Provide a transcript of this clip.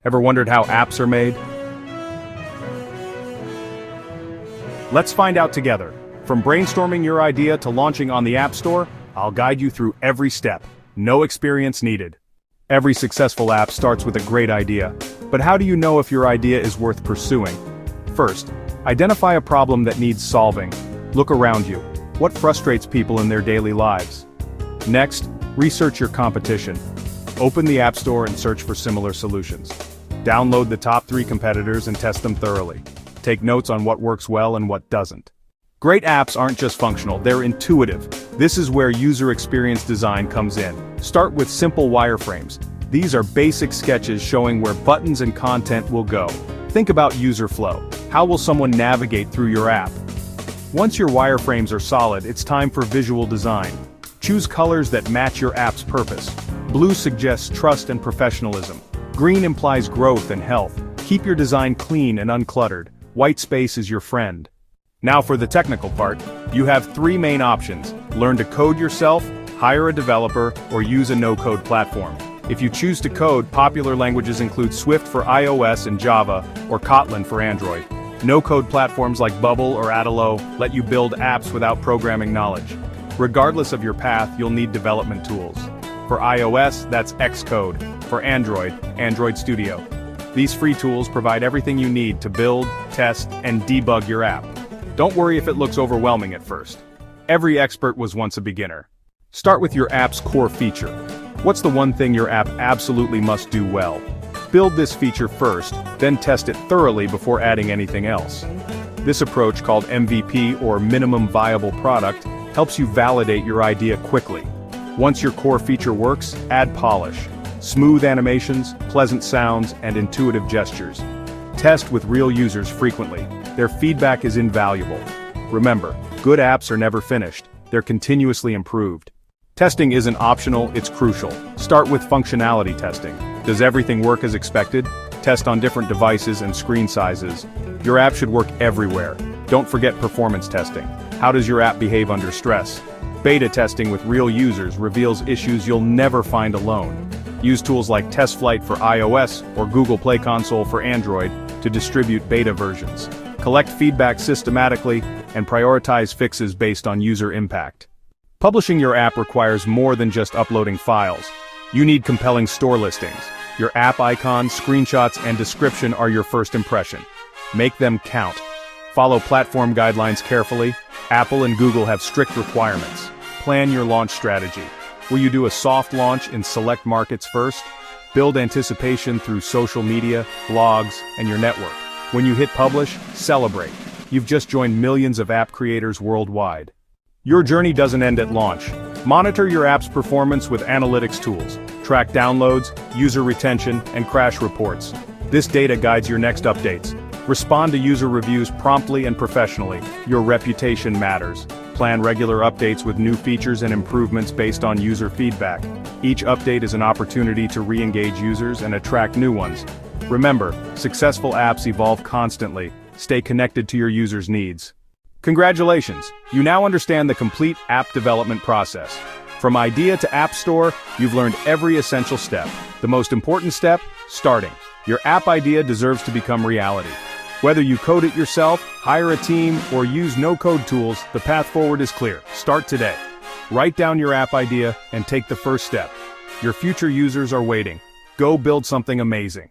Ever wondered how apps are made? Let's find out together. From brainstorming your idea to launching on the App Store, I'll guide you through every step. No experience needed. Every successful app starts with a great idea. But how do you know if your idea is worth pursuing? First, identify a problem that needs solving. Look around you. What frustrates people in their daily lives? Next, research your competition. Open the App Store and search for similar solutions. Download the top 3 competitors and test them thoroughly. Take notes on what works well and what doesn't. Great apps aren't just functional, they're intuitive. This is where user experience design comes in. Start with simple wireframes. These are basic sketches showing where buttons and content will go. Think about user flow. How will someone navigate through your app? Once your wireframes are solid, it's time for visual design. Choose colors that match your app's purpose. Blue suggests trust and professionalism. Green implies growth and health. Keep your design clean and uncluttered. White space is your friend. Now for the technical part, you have 3 main options: learn to code yourself, hire a developer, or use a no-code platform. If you choose to code, popular languages include Swift for iOS and Java, or Kotlin for Android. No-code platforms like Bubble or Atalo let you build apps without programming knowledge. Regardless of your path, you'll need development tools. For iOS, that's Xcode. For Android, Android Studio. These free tools provide everything you need to build, test, and debug your app. Don't worry if it looks overwhelming at first. Every expert was once a beginner. Start with your app's core feature. What's the one thing your app absolutely must do well? Build this feature first, then test it thoroughly before adding anything else. This approach, called MVP or Minimum Viable Product, helps you validate your idea quickly. Once your core feature works, add polish. Smooth animations, pleasant sounds, and intuitive gestures. Test with real users frequently. Their feedback is invaluable. Remember, good apps are never finished. They're continuously improved. Testing isn't optional, it's crucial. Start with functionality testing. Does everything work as expected? Test on different devices and screen sizes. Your app should work everywhere. Don't forget performance testing. How does your app behave under stress? Beta testing with real users reveals issues you'll never find alone. Use tools like TestFlight for iOS or Google Play Console for Android to distribute beta versions. Collect feedback systematically and prioritize fixes based on user impact. Publishing your app requires more than just uploading files. You need compelling store listings. Your app icon, screenshots, and description are your first impression. Make them count. Follow platform guidelines carefully. Apple and Google have strict requirements. Plan your launch strategy. Will you do a soft launch in select markets first? Build anticipation through social media, blogs, and your network. When you hit publish, celebrate. You've just joined millions of app creators worldwide. Your journey doesn't end at launch. Monitor your app's performance with analytics tools. Track downloads, user retention, and crash reports. This data guides your next updates. Respond to user reviews promptly and professionally. Your reputation matters. Plan regular updates with new features and improvements based on user feedback. Each update is an opportunity to re-engage users and attract new ones. Remember, successful apps evolve constantly. Stay connected to your users' needs. Congratulations! You now understand the complete app development process. From idea to App Store, you've learned every essential step. The most important step? Starting. Your app idea deserves to become reality. Whether you code it yourself, hire a team, or use no-code tools, the path forward is clear. Start today. Write down your app idea and take the first step. Your future users are waiting. Go build something amazing.